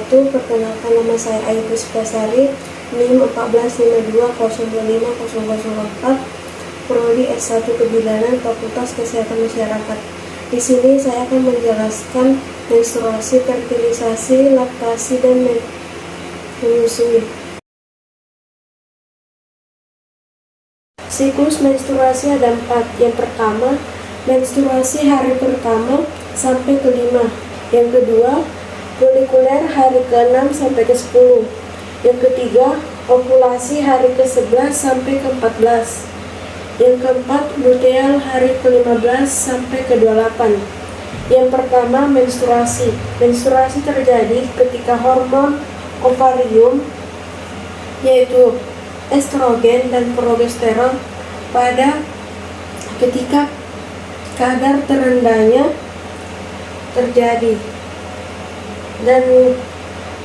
wabarakatuh. Perkenalkan, nama saya Ayu Puspasari, NIM 145505004, Prodi S1 Kebidanan, Fakultas Kesehatan Masyarakat. Di sini saya akan menjelaskan menstruasi, fertilisasi, laktasi, dan menyusui. Siklus menstruasi ada 4. Yang pertama, menstruasi hari pertama sampai ke-5. Yang kedua, folikuler hari ke-6 sampai ke-10. Yang ketiga, ovulasi hari ke-11 sampai ke-14. Yang keempat, luteal hari ke-15 sampai ke-28. Yang pertama, menstruasi. Menstruasi terjadi ketika hormon ovarium, yaitu estrogen dan progesteron, pada ketika kadar terendahnya terjadi. Dan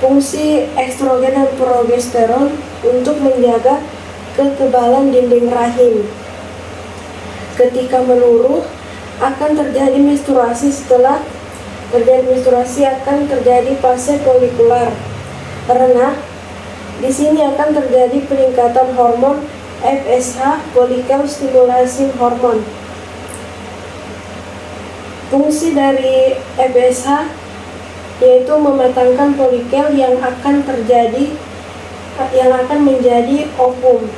fungsi estrogen dan progesteron untuk menjaga kekebalan dinding rahim. Ketika menurun akan terjadi menstruasi. Setelah terjadi menstruasi akan terjadi fase folikular, karena di sini akan terjadi peningkatan hormon FSH, follicle stimulating hormone. Fungsi dari FSH yaitu mematangkan folikel yang akan menjadi ovum.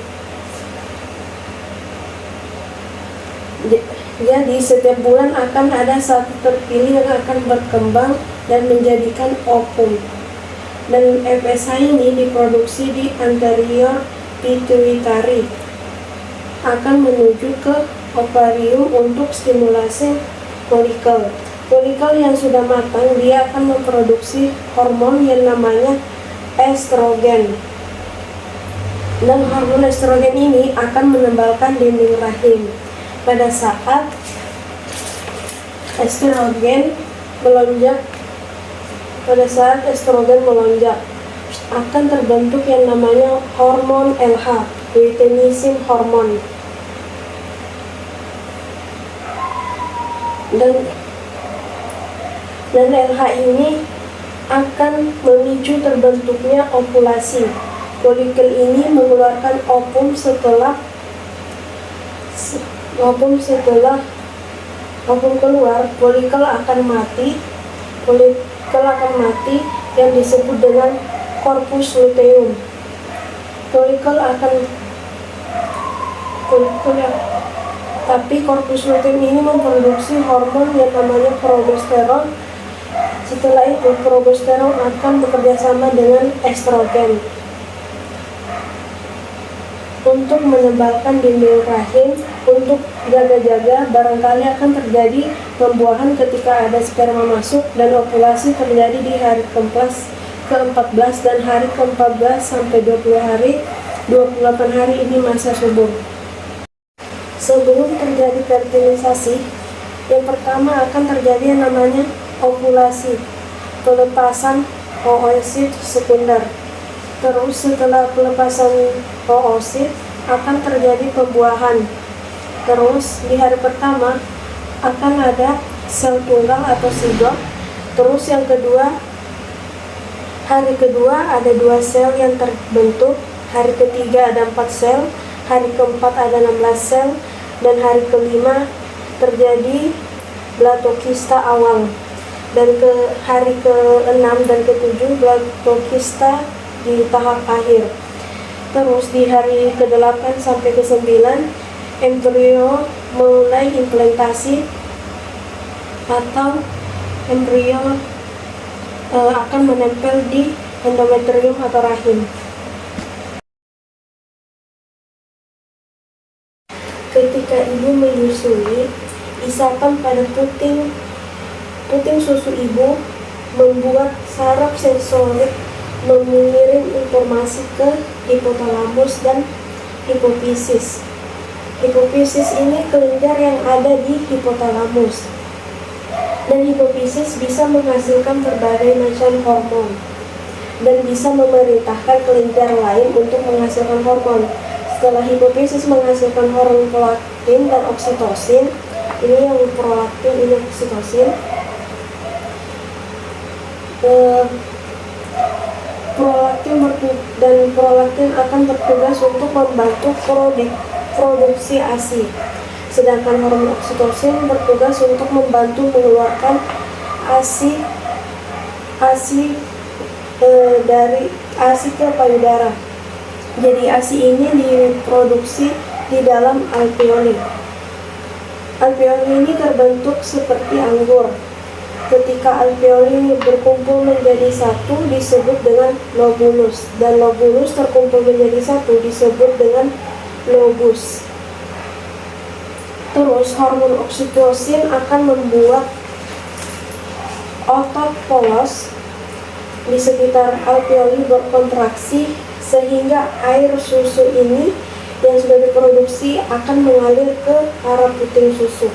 Jadi setiap bulan akan ada satu terpilih yang akan berkembang dan menjadikan ovum. Dan FSH ini diproduksi di anterior pituitary, akan menuju ke ovarium untuk stimulasi folikel. Folikel yang sudah matang, dia akan memproduksi hormon yang namanya estrogen. Dan hormon estrogen ini akan menebalkan dinding rahim. Pada saat estrogen melonjak, akan terbentuk yang namanya hormon LH, luteinizing hormone. Dan LH ini akan memicu terbentuknya ovulasi. Folikel ini mengeluarkan ovum. Setelah ovum keluar, folikel akan mati. Yang disebut dengan corpus luteum. Tapi corpus luteum ini memproduksi hormon yang namanya progesteron. Setelah itu, progesteron akan bekerjasama dengan estrogen untuk menebalkan dinding rahim. Untuk jaga-jaga, barangkali akan terjadi pembuahan ketika ada sperma masuk, dan ovulasi terjadi di hari ke-14 dan hari ke-14 sampai 28 hari ini masa subur. Sebelum terjadi fertilisasi, yang pertama akan terjadi yang namanya ovulasi, pelepasan oosit sekunder. Terus setelah pelepasan oosit akan terjadi pembuahan. Terus di hari pertama akan ada sel tunggal atau sigot. Terus yang kedua, hari kedua ada 2 sel yang terbentuk. Hari ketiga ada 4 sel. Hari keempat ada 16 sel. Dan hari kelima terjadi blatokista awal. Dan hari ke-6 dan ke-7 blatokista di tahap akhir. Terus di hari ke-8 sampai ke-9 embrio mulai implantasi, atau embrio akan menempel di endometrium atau rahim. Ketika ibu menyusui, isapan pada puting susu ibu membuat saraf sensorik mengirim informasi ke hipotalamus dan hipofisis. Hipofisis ini kelenjar yang ada di hipotalamus. Dan hipofisis bisa menghasilkan berbagai macam hormon dan bisa memerintahkan kelenjar lain untuk menghasilkan hormon. Setelah hipofisis menghasilkan hormon prolaktin dan oksitosin, ini yang prolaktin, ini oksitosin, prolaktin akan bertugas untuk membantu produksi ASI. Sedangkan hormon oksitosin bertugas untuk membantu mengeluarkan ASI dari ASI ke payudara. Jadi ASI ini diproduksi di dalam alveoli. Alveoli ini terbentuk seperti anggur. Ketika alveoli berkumpul menjadi satu disebut dengan lobulus, dan lobulus terkumpul menjadi satu disebut dengan lobus. Terus hormon oksitosin akan membuat otot polos di sekitar alveoli berkontraksi sehingga air susu ini yang sudah diproduksi akan mengalir ke arah puting susu.